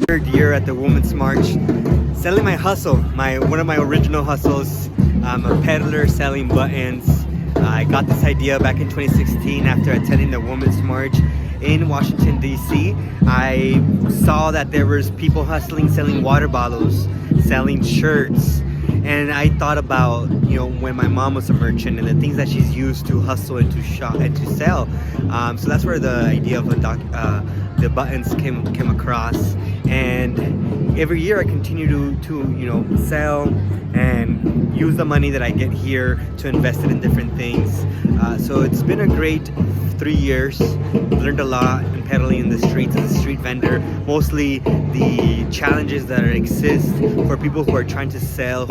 Third year at the Women's March, selling my hustle, one of my original hustles. I'm a peddler selling buttons. I got this idea back in 2016 after attending the Women's March in Washington, D.C. I saw that there was people hustling, selling water bottles, selling shirts. And I thought about, when my mom was a merchant and the things that she's used to hustle and to shop and to sell. So that's where the idea of the buttons came across. And every year I continue to sell and use the money that I get here to invest it in different things. So it's been a great 3 years. Learned a lot in pedaling in the streets as a street vendor. Mostly the challenges that exist for people who are trying to sell,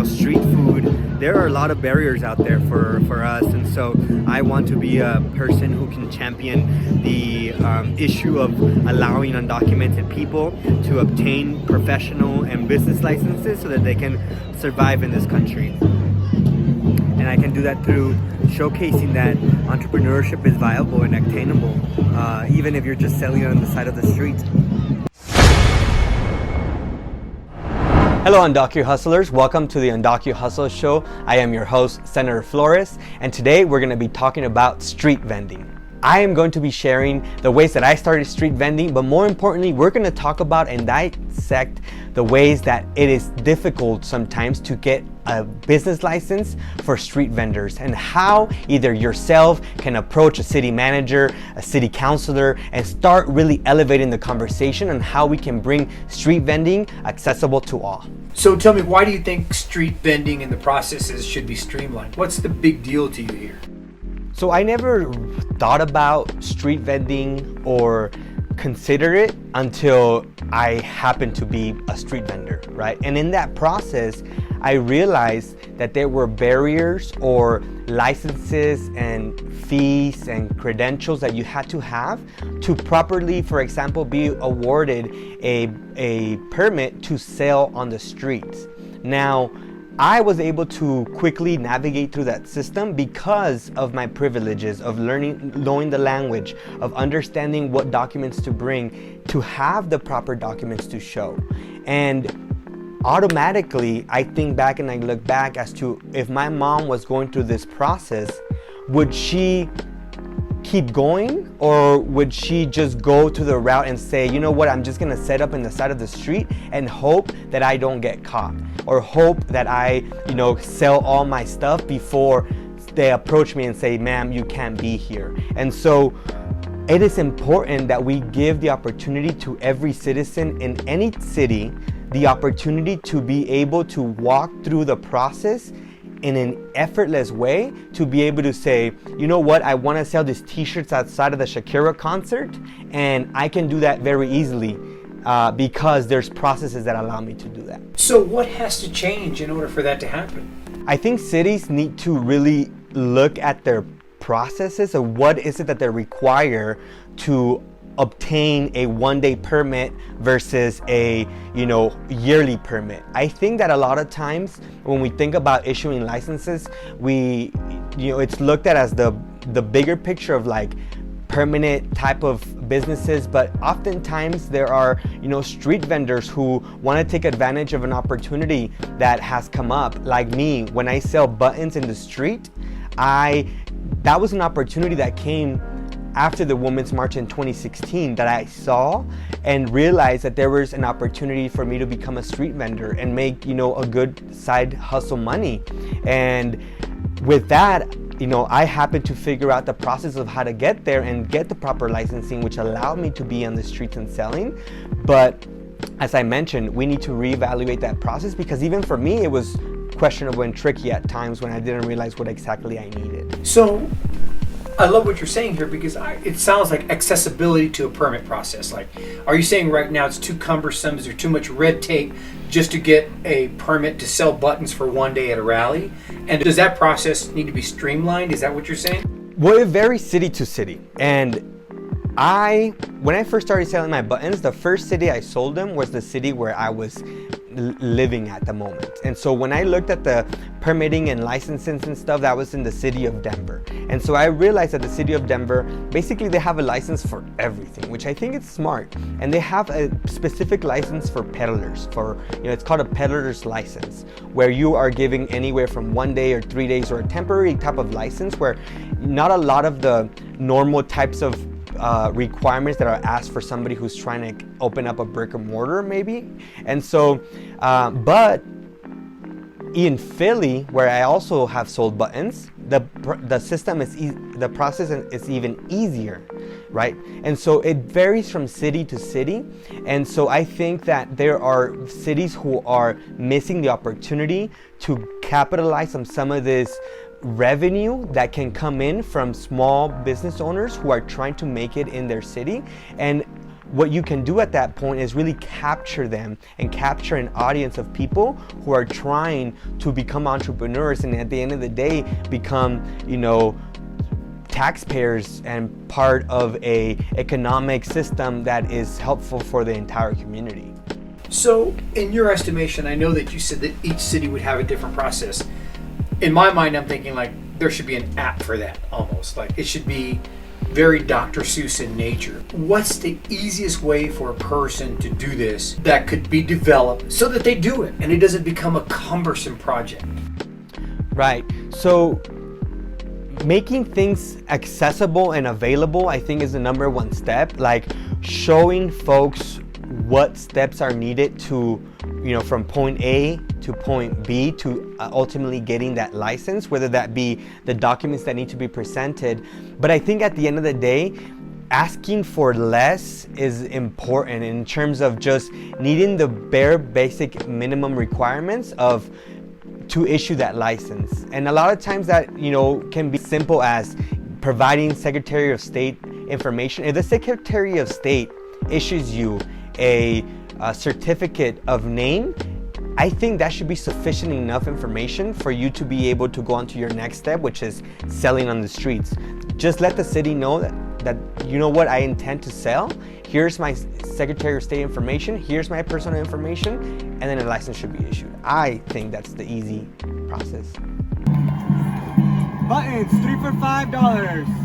street food. There are a lot of barriers out there for us, and so I want to be a person who can champion the issue of allowing undocumented people to obtain professional and business licenses so that they can survive in this country. And I can do that through showcasing that entrepreneurship is viable and attainable, even if you're just selling on the side of the street. Hello Undocu Hustlers, welcome to the Undocu Hustle Show. I am your host, Senator Flores, and today we're going to be talking about street vending. I am going to be sharing the ways that I started street vending, but more importantly, we're going to talk about and dissect the ways that it is difficult sometimes to get a business license for street vendors and how either yourself can approach a city manager, a city councilor, and start really elevating the conversation on how we can bring street vending accessible to all. So tell me, why do you think street vending and the processes should be streamlined? What's the big deal to you here? So I never thought about street vending or consider it until I happened to be a street vendor, right? And in that process, I realized that there were barriers or licenses and fees and credentials that you had to have to properly, for example, be awarded a permit to sell on the streets. Now, I was able to quickly navigate through that system because of my privileges of knowing the language, of understanding what documents to bring, to have the proper documents to show. And automatically, I think back and I look back as to if my mom was going through this process, would she keep going, or would she just go to the route and say, you know what, I'm just gonna set up in the side of the street and hope that I don't get caught, or hope that I sell all my stuff before they approach me and say, ma'am, you can't be here. And so it is important that we give the opportunity to every citizen in any city the opportunity to be able to walk through the process in an effortless way, to be able to say, you know what, I want to sell these t-shirts outside of the Shakira concert, and I can do that very easily because there's processes that allow me to do that. So what has to change in order for that to happen? I think cities need to really look at their processes of what is it that they require to obtain a one-day permit versus a yearly permit. I think that a lot of times when we think about issuing licenses, it's looked at as the bigger picture of like permanent type of businesses, but oftentimes there are street vendors who want to take advantage of an opportunity that has come up. Like me, when I sell buttons in the street, that was an opportunity that came after the Women's March in 2016 that I saw and realized that there was an opportunity for me to become a street vendor and make a good side hustle money. And with that, I happened to figure out the process of how to get there and get the proper licensing, which allowed me to be on the streets and selling. But as I mentioned, we need to reevaluate that process, because even for me, it was questionable and tricky at times when I didn't realize what exactly I needed. So I love what you're saying here, because it sounds like accessibility to a permit process. Like, are you saying right now it's too cumbersome? Is there too much red tape just to get a permit to sell buttons for one day at a rally? And does that process need to be streamlined? Is that what you're saying? Well, it varies city to city. And when I first started selling my buttons, the first city I sold them was the city where I was living at the moment. And so when I looked at the permitting and licensing and stuff, that was in the city of Denver. And so I realized that the city of Denver, basically they have a license for everything, which I think is smart. And they have a specific license for peddlers, it's called a peddler's license, where you are giving anywhere from 1 day or 3 days, or a temporary type of license where not a lot of the normal types of requirements that are asked for somebody who's trying to open up a brick and mortar maybe. And so, but in Philly, where I also have sold buttons, the system is the process is even easier, right? And so it varies from city to city. And so I think that there are cities who are missing the opportunity to capitalize on some of this revenue that can come in from small business owners who are trying to make it in their city. And what you can do at that point is really capture them and capture an audience of people who are trying to become entrepreneurs, and at the end of the day become, taxpayers and part of a economic system that is helpful for the entire community. So in your estimation, I know that you said that each city would have a different process. In my mind, I'm thinking like there should be an app for that, almost like it should be very Dr. Seuss in nature. What's the easiest way for a person to do this that could be developed so that they do it and it doesn't become a cumbersome project? Right. So making things accessible and available, I think, is the number one step. Like showing folks what steps are needed to, from point A to point B to ultimately getting that license, whether that be the documents that need to be presented. But I think at the end of the day, asking for less is important in terms of just needing the bare basic minimum requirements to issue that license. And a lot of times that, can be simple as providing Secretary of State information. If the Secretary of State issues you a certificate of name, I think that should be sufficient enough information for you to be able to go on to your next step, which is selling on the streets. Just let the city know that you know what I intend to sell. Here's my Secretary of State information. Here's my personal information, and then a license should be issued. I think that's the easy process. Buttons, 3 for $5.